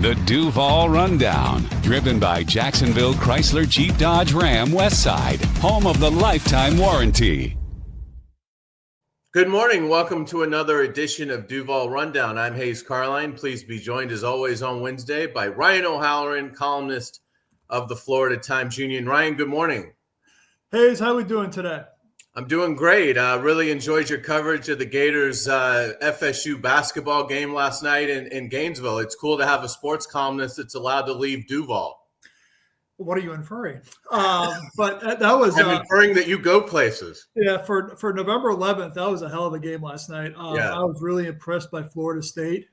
The Duval Rundown, driven by Jacksonville Chrysler Jeep Dodge Ram Westside, home of the lifetime warranty. Good morning. Welcome to another edition of Duval Rundown. I'm Hayes Carline. Please be joined as always on Wednesday by Ryan O'Halloran, columnist of the Florida Times-Union. Ryan, good morning. Hayes, how are we doing today? I'm doing great. Really enjoyed your coverage of the Gators FSU basketball game last night in Gainesville. It's cool to have a sports columnist that's allowed to leave Duval. What are you inferring? But that was I'm inferring that you go places. Yeah, for November 11th, that was a hell of a game last night. I was really impressed by Florida State.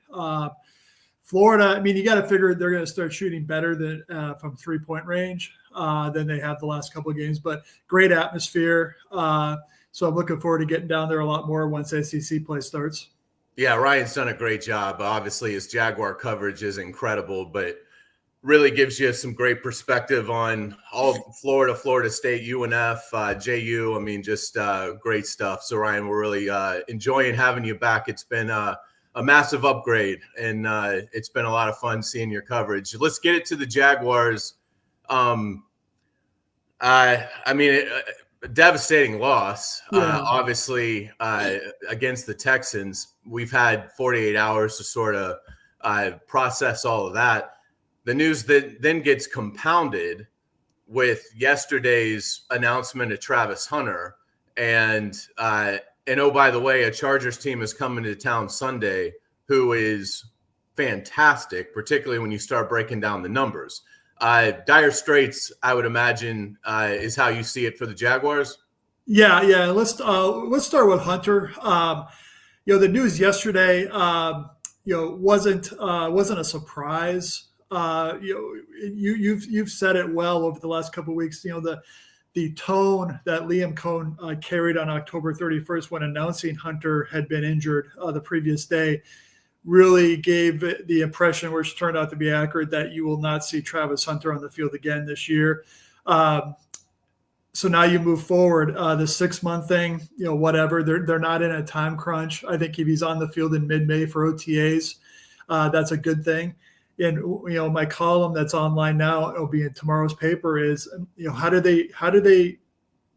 Florida, I mean, you got to figure they're going to start shooting better than from three-point range than they have the last couple of games. But great atmosphere. So I'm looking forward to getting down there a lot more once SEC play starts. Yeah, Ryan's done a great job. Obviously, his Jaguar coverage is incredible, but really gives you some great perspective on all Florida, Florida State, UNF, JU. I mean, just great stuff. So, Ryan, we're really enjoying having you back. It's been a massive upgrade, and it's been a lot of fun seeing your coverage. Let's get it to the Jaguars. A devastating loss, obviously, against the Texans. We've had 48 hours to sort of process all of that. The news that then gets compounded with yesterday's announcement of Travis Hunter. And oh, by the way, a Chargers team is coming to town Sunday who is fantastic, particularly when you start breaking down the numbers. Dire straits, I would imagine, is how you see it for the Jaguars. Yeah. Let's start with Hunter. The news yesterday, wasn't a surprise. You've said it well over the last couple of weeks. The tone that Liam Cohn carried on October 31st when announcing Hunter had been injured the previous day really gave the impression, which turned out to be accurate, that you will not see Travis Hunter on the field again this year. So now you move forward, the 6-month thing, whatever. They're not in a time crunch. I think if he's on the field in mid-May for OTAs, that's a good thing. And my column that's online now, it'll be in tomorrow's paper, is how do they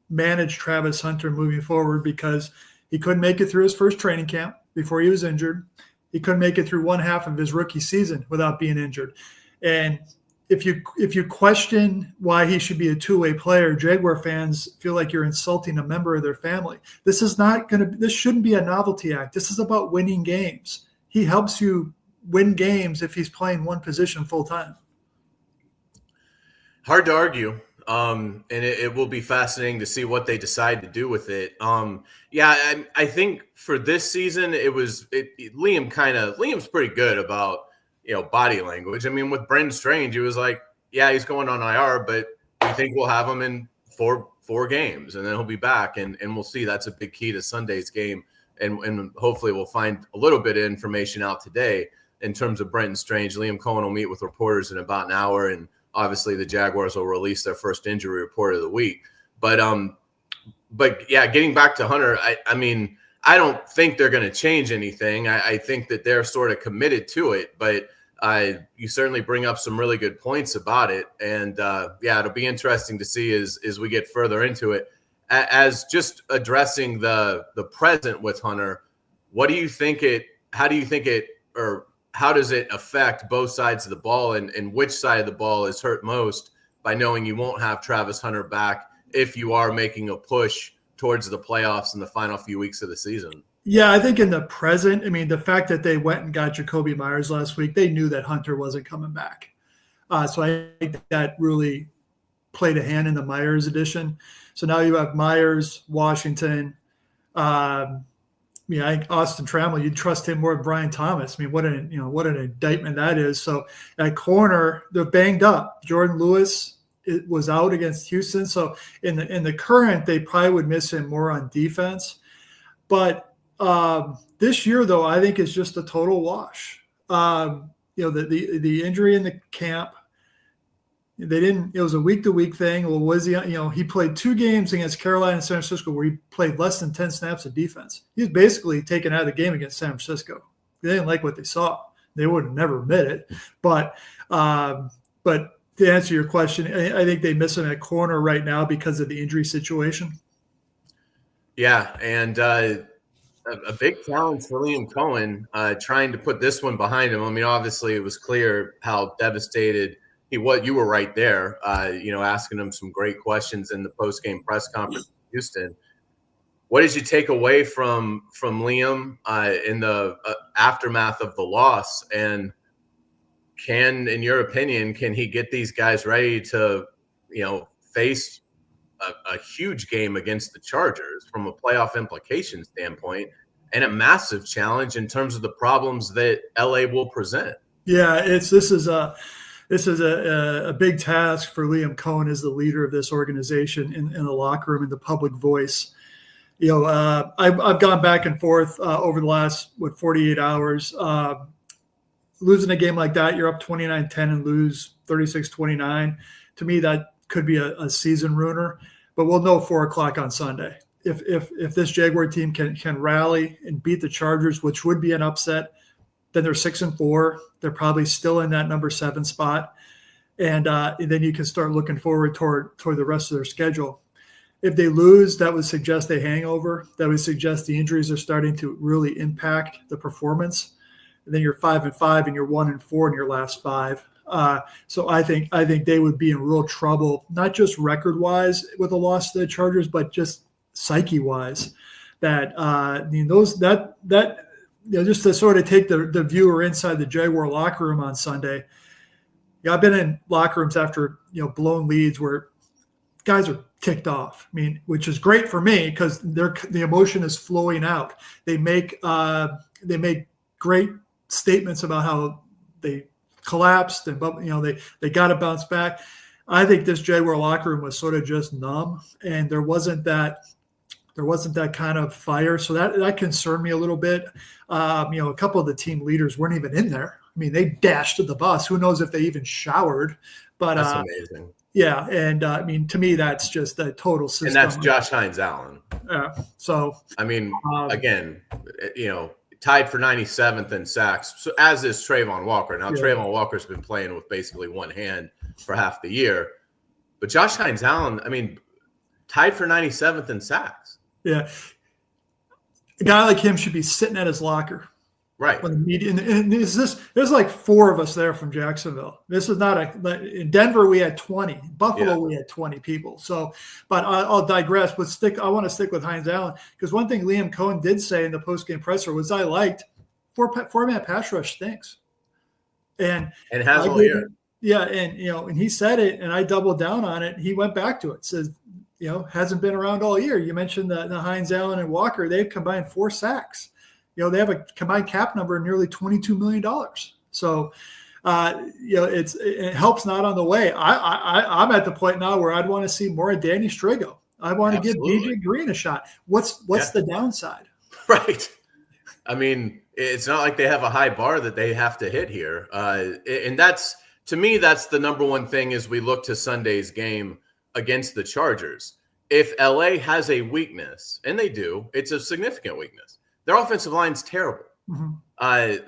manage Travis Hunter moving forward, because he couldn't make it through his first training camp before he was injured. He couldn't make it through one half of his rookie season without being injured. And if you question why he should be a two-way player, Jaguar fans feel like you're insulting a member of their family. This shouldn't be a novelty act. This is about winning games. He helps you win games if he's playing one position full time. Hard to argue. And it will be fascinating to see what they decide to do with it. I think for this season, Liam's pretty good about, body language. I mean, with Brendan Strange, he was like, yeah, he's going on IR, but we think we'll have him in four games and then he'll be back. And we'll see. That's a big key to Sunday's game. And hopefully we'll find a little bit of information out today in terms of Brendan Strange. Liam Cohen will meet with reporters in about an hour, and obviously the Jaguars will release their first injury report of the week. But getting back to Hunter, I don't think they're going to change anything. I think that they're sort of committed to it, but you certainly bring up some really good points about it. And it'll be interesting to see as we get further into it. As just addressing the present with Hunter, how do you think how does it affect both sides of the ball, and which side of the ball is hurt most by knowing you won't have Travis Hunter back if you are making a push towards the playoffs in the final few weeks of the season? Yeah, I think in the present, the fact that they went and got Jacoby Myers last week, they knew that Hunter wasn't coming back. So I think that really played a hand in the Myers addition. So now you have Myers, Washington, I think Austin Trammell, you'd trust him more than Brian Thomas. What an indictment that is. So at corner, they're banged up. Jordan Lewis was out against Houston. So in the current, they probably would miss him more on defense. But this year, though, I think is just a total wash. The injury in the camp, it was a week-to-week thing. Well, was he, he played 2 games against Carolina and San Francisco where he played less than 10 snaps of defense. He was basically taken out of the game against San Francisco. They didn't like what they saw. They would never admit it. But to answer your question, I think they miss him at corner right now because of the injury situation. Yeah, and a big challenge for Liam Cohen trying to put this one behind him. I mean, obviously, it was clear how devastated he was. You were right there, asking him some great questions in the post-game press conference in Houston. What did you take away from Liam in the aftermath of the loss? And in your opinion, can he get these guys ready to, face a huge game against the Chargers from a playoff implication standpoint, and a massive challenge in terms of the problems that LA will present? Yeah, this is a big task for Liam Cohen as the leader of this organization in the locker room and the public voice. I've gone back and forth over the last 48 hours. Losing a game like that, you're up 29-10 and lose 36-29. To me, that could be a season ruiner. But we'll know 4:00 on Sunday. If this Jaguar team can rally and beat the Chargers, which would be an upset, then they're 6-4. They're probably still in that number 7 spot, and then you can start looking forward toward the rest of their schedule. If they lose, that would suggest a hangover. That would suggest the injuries are starting to really impact the performance. And then you're 5-5 and you're 1-4 in your last 5. So I think they would be in real trouble, not just record-wise with a loss to the Chargers, but just psyche-wise. Just to sort of take the viewer inside the Jaguar locker room on Sunday. I've been in locker rooms after blown leads where guys are ticked off. I mean, which is great for me because the emotion is flowing out. They make great statements about how they collapsed and they got to bounce back. I think this Jaguar locker room was sort of just numb, and there wasn't that kind of fire. So that concerned me a little bit. A couple of the team leaders weren't even in there. I mean, they dashed to the bus. Who knows if they even showered? But that's amazing. Yeah, and I mean, to me, that's just a total system. And that's Josh Hines-Allen. So I mean, again, tied for 97th in sacks, so as is Trayvon Walker. Now, Trayvon Walker's been playing with basically one hand for half the year. But Josh Hines-Allen, I mean, tied for 97th in sacks. Yeah. A guy like him should be sitting at his locker. Right. When the media, and there's like 4 of us there from Jacksonville. This is not in Denver, we had 20. Buffalo, we had 20 people. So, but I'll digress. But I want to stick with Hines-Allen because one thing Liam Cohen did say in the postgame presser was I liked four-man pass rush stinks. And has all year. Yeah, and he said it, and I doubled down on it. He went back to it. Says, hasn't been around all year. You mentioned the Hines-Allen and Walker. They've combined 4 sacks. They have a combined cap number of nearly $22 million. So, it helps not on the way. I'm at the point now where I'd want to see more of Danny Strigo. I want to give DJ Green a shot. What's the downside? Right. I mean, it's not like they have a high bar that they have to hit here. And that's, to me, that's the number one thing as we look to Sunday's game against the Chargers. If LA has a weakness, and they do, it's a significant weakness. Their offensive line's terrible. Mm-hmm.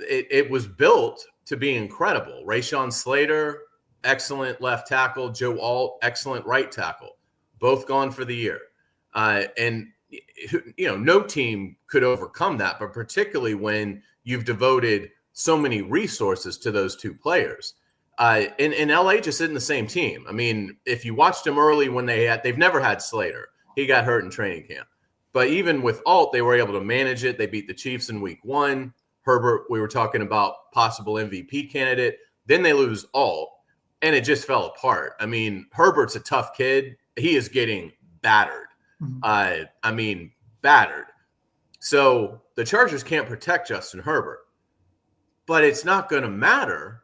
It was built to be incredible. Rashawn Slater, excellent left tackle. Joe Alt, excellent right tackle. Both gone for the year. And no team could overcome that, but particularly when you've devoted so many resources to those 2 players. And LA just isn't the same team. I mean, if you watched them early when they've never had Slater. He got hurt in training camp. But even with Alt, they were able to manage it. They beat the Chiefs in week 1. Herbert, we were talking about possible MVP candidate. Then they lose Alt, and it just fell apart. I mean, Herbert's a tough kid. He is getting battered. Mm-hmm. Battered. So the Chargers can't protect Justin Herbert. But it's not going to matter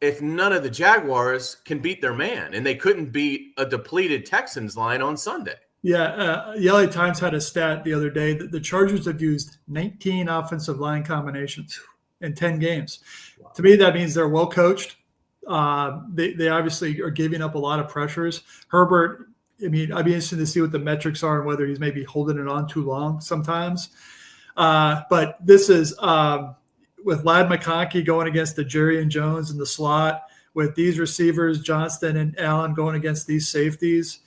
if none of the Jaguars can beat their man, and they couldn't beat a depleted Texans line on Sunday. Yeah, the LA Times had a stat the other day that the Chargers have used 19 offensive line combinations in 10 games. Wow. To me, that means they're well coached. They obviously are giving up a lot of pressures. Herbert, I mean, I'd be interested to see what the metrics are and whether he's maybe holding it on too long sometimes. But this is Ladd McConkey going against the Jerry and Jones in the slot, with these receivers, Johnston and Allen, going against these safeties,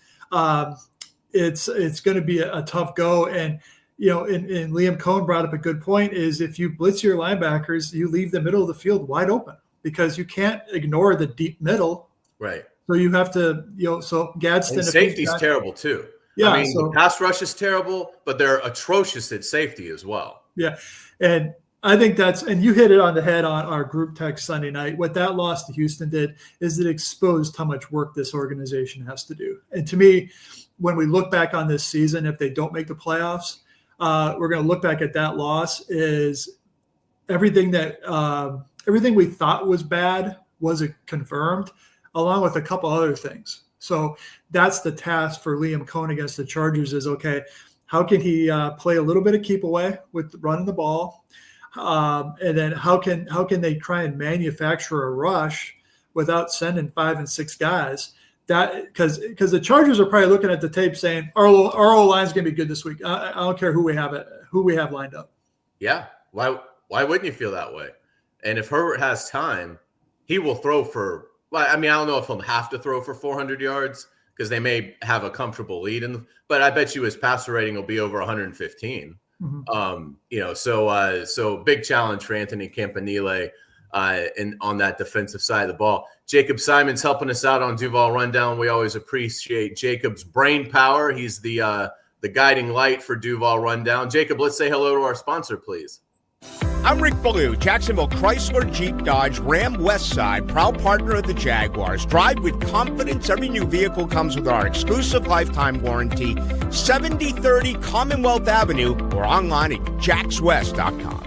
it's going to be a tough go. And, and Liam Cohn brought up a good point, is if you blitz your linebackers, you leave the middle of the field wide open because you can't ignore the deep middle. Right. So you have to, so Gadsden. And safety's terrible too. Yeah. I mean, the pass rush is terrible, but they're atrocious at safety as well. Yeah. And I think and you hit it on the head on our group text Sunday night. What that loss to Houston did is it exposed how much work this organization has to do. And to me, when we look back on this season, if they don't make the playoffs, we're going to look back at that loss is everything we thought was bad was confirmed, along with a couple other things. So that's the task for Liam Cohn against the Chargers is, okay, how can he play a little bit of keep away with running the ball? And then how can they try and manufacture a rush without sending 5 and 6 guys? That because the Chargers are probably looking at the tape saying our O-line is going to be good this week. I don't care who we have lined up. Yeah, why wouldn't you feel that way? And if Herbert has time, he will throw for. I mean, I don't know if he'll have to throw for 400 yards because they may have a comfortable lead, but I bet you his passer rating will be over 115. Mm-hmm. So big challenge for Anthony Campanile on that defensive side of the ball. Jacob Simon's helping us out on Duval Rundown. We always appreciate Jacob's brain power. He's the guiding light for Duval Rundown. Jacob, let's say hello to our sponsor, please. I'm Rick Ballou, Jacksonville Chrysler Jeep Dodge Ram Westside, proud partner of the Jaguars. Drive with confidence. Every new vehicle comes with our exclusive lifetime warranty. 7030 Commonwealth Avenue or online at jackswest.com.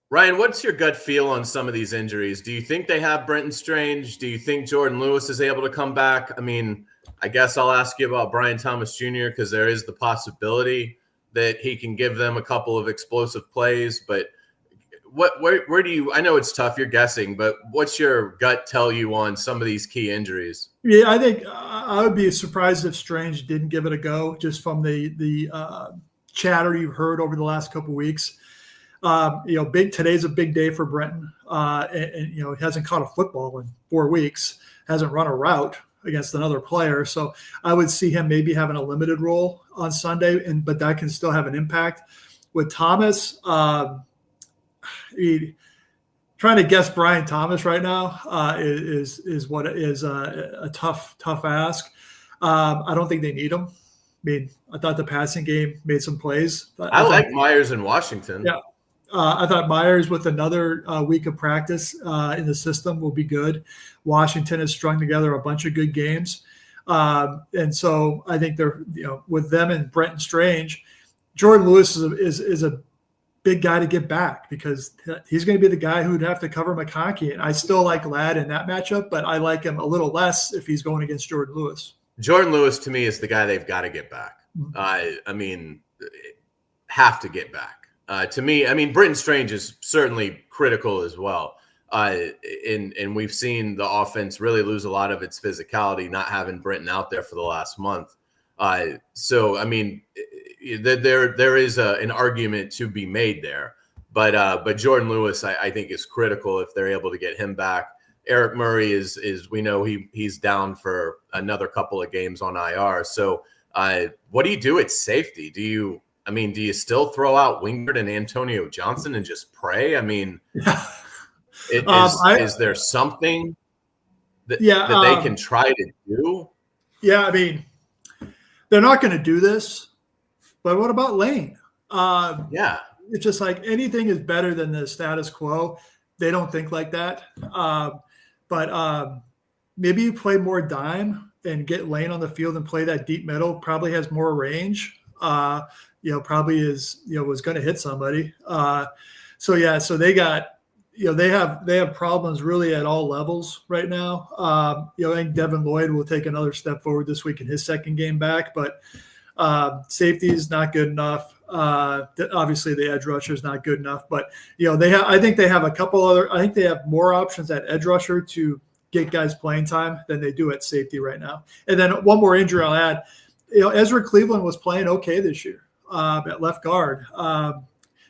Ryan, what's your gut feel on some of these injuries? Do you think they have Brenton Strange? Do you think Jordan Lewis is able to come back? I mean, I guess I'll ask you about Brian Thomas Jr. because there is the possibility that he can give them a couple of explosive plays. But where do you – I know it's tough. You're guessing. But what's your gut tell you on some of these key injuries? Yeah, I think I would be surprised if Strange didn't give it a go just from the chatter you've heard over the last couple of weeks. Today's a big day for Brenton. And he hasn't caught a football in 4 weeks, hasn't run a route against another player. So I would see him maybe having a limited role on Sunday, but that can still have an impact. With Thomas, trying to guess Brian Thomas right now is a tough ask. I don't think they need him. I mean, I thought the passing game made some plays. I like Myers in Washington. Yeah. I thought Myers with another week of practice in the system will be good. Washington has strung together a bunch of good games. And so I think they're, with them and Brenton Strange, Jordan Lewis is a big guy to get back because he's going to be the guy who would have to cover McConkey. And I still like Ladd in that matchup, but I like him a little less if he's going against Jordan Lewis. Jordan Lewis, to me, is the guy they've got to get back. Have to get back. To me, Brenton Strange is certainly critical as well. And we've seen the offense really lose a lot of its physicality, not having Brenton out there for the last month. There is an argument to be made there. But Jordan Lewis, I think, is critical if they're able to get him back. Eric Murray is we know he's down for another couple of games on IR. So what do you do at safety? Do you still throw out Wingard and Antonio Johnson and just pray? Is there something that they can try to do? Yeah, they're not going to do this, but what about Lane? It's just like anything is better than the status quo. They don't think like that. But maybe you play more dime and get Lane on the field and play that deep middle. Probably has more range. Probably was going to hit somebody. So they got, they have problems really at all levels right now. I think Devin Lloyd will take another step forward this week in his second game back, but safety is not good enough. Obviously the edge rusher is not good enough, but I think they have more options at edge rusher to get guys playing time than they do at safety right now. And then one more injury I'll add, Ezra Cleveland was playing okay this year at left guard.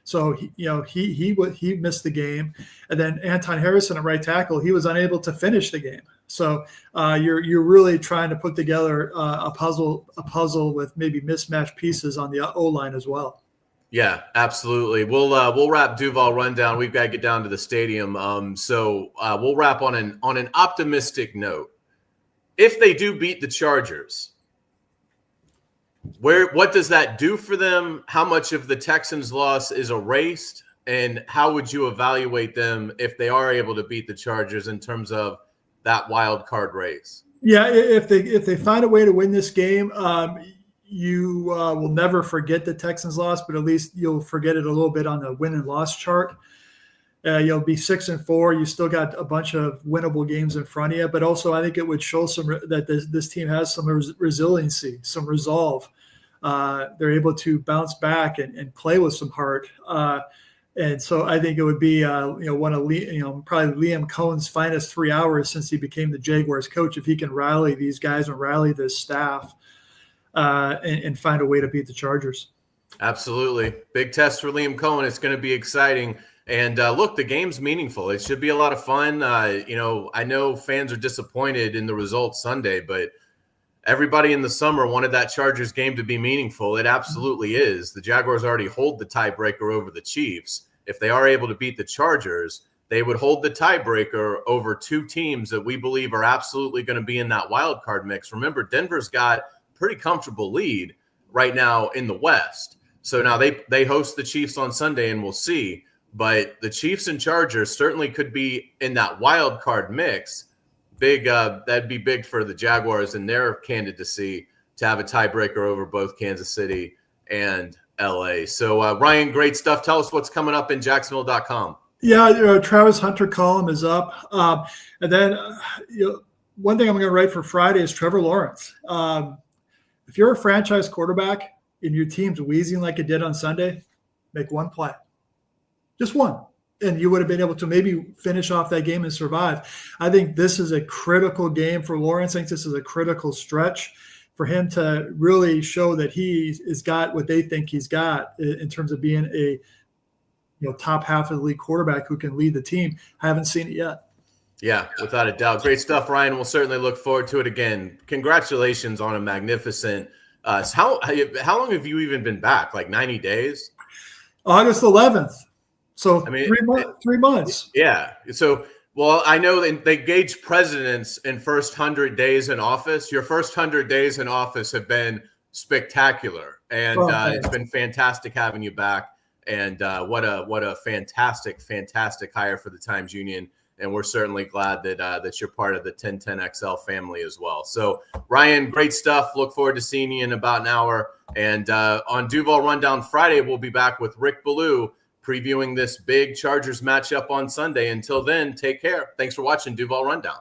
So he missed the game, and then Anton Harrison at right tackle, he was unable to finish the game. So you're really trying to put together a puzzle with maybe mismatched pieces on the O-line as well. Yeah, absolutely. We'll wrap Duval rundown. We've got to get down to the stadium. So we'll wrap on an optimistic note. If they do beat the Chargers, what does that do for them? How much of the Texans' loss is erased? And how would you evaluate them if they are able to beat the Chargers in terms of that wild card race? Yeah, if they find a way to win this game, you will never forget the Texans' loss, but at least you'll forget it a little bit on the win and loss chart. You'll be 6-4. You still got a bunch of winnable games in front of you, but also I think it would show that this team has some resiliency, some resolve. They're able to bounce back and play with some heart. And so I think it would be one of probably Liam Cohen's finest 3 hours since he became the Jaguars coach, if he can rally these guys and rally this staff and find a way to beat the Chargers. Absolutely. Big test for Liam Cohen. It's going to be exciting. And look, the game's meaningful. It should be a lot of fun. I know fans are disappointed in the results Sunday, but everybody in the summer wanted that Chargers game to be meaningful. It absolutely is. The Jaguars already hold the tiebreaker over the Chiefs. If they are able to beat the Chargers, they would hold the tiebreaker over two teams that we believe are absolutely going to be in that wild card mix. Remember, Denver's got a pretty comfortable lead right now in the West. So now they host the Chiefs on Sunday, and we'll see. But the Chiefs and Chargers certainly could be in that wild card mix. Big, that'd be big for the Jaguars and their candidacy to have a tiebreaker over both Kansas City and LA. So Ryan, great stuff. Tell us what's coming up in Jacksonville.com. Yeah, Travis Hunter column is up, and then one thing I'm going to write for Friday is Trevor Lawrence. If you're a franchise quarterback and your team's wheezing like it did on Sunday, make one play. Just one. And you would have been able to maybe finish off that game and survive. I think this is a critical game for Lawrence. I think this is a critical stretch for him to really show that he has got what they think he's got in terms of being a top half of the league quarterback who can lead the team. I haven't seen it yet. Yeah, without a doubt. Great stuff, Ryan. We'll certainly look forward to it again. Congratulations on a magnificent how long have you even been back? Like 90 days? August 11th. So I mean, 3 months. Yeah. So, well, I know they gauge presidents in first 100 days in office. Your first 100 days in office have been spectacular, and it's been fantastic having you back. And what a fantastic hire for the Times Union. And we're certainly glad that you're part of the 1010XL family as well. So, Ryan, great stuff. Look forward to seeing you in about an hour. And on Duval Rundown Friday, we'll be back with Rick Ballou, previewing this big Chargers matchup on Sunday. Until then, take care. Thanks for watching Duval Rundown.